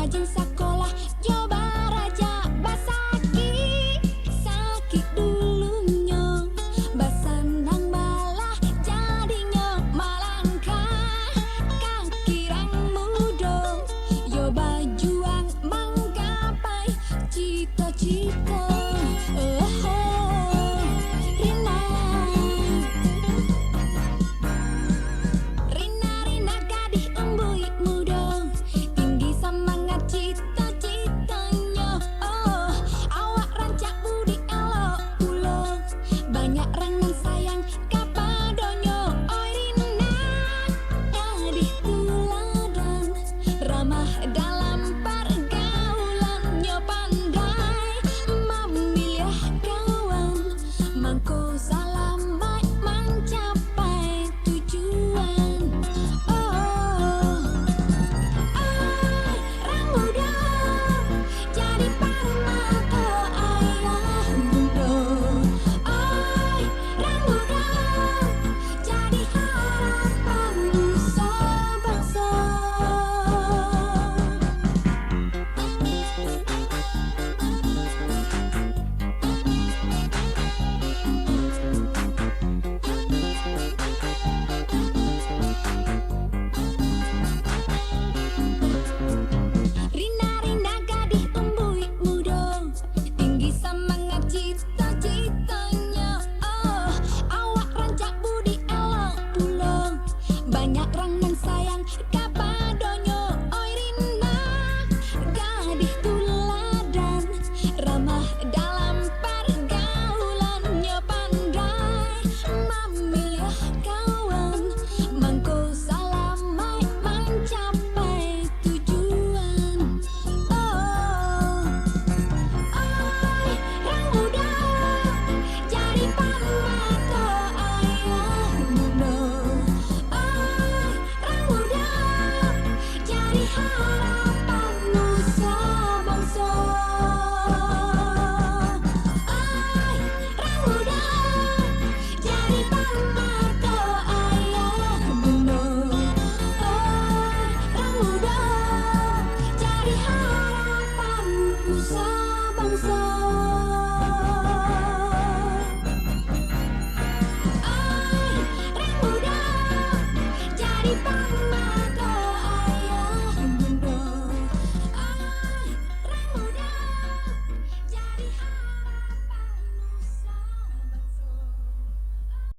rajin sekolah, coba raja basaki. Sakit dulunya, basanang malah jadinya malangkah. Kaki rang muda, yo bajuang menggapai cita-cita. Rina, Rina gadis embui muda, tinggi semangat cita-citanya. Awak rancak budi elok pula, banyak renang sayang kapadonyo. Oi Rina, gadis teladan, ramah dalam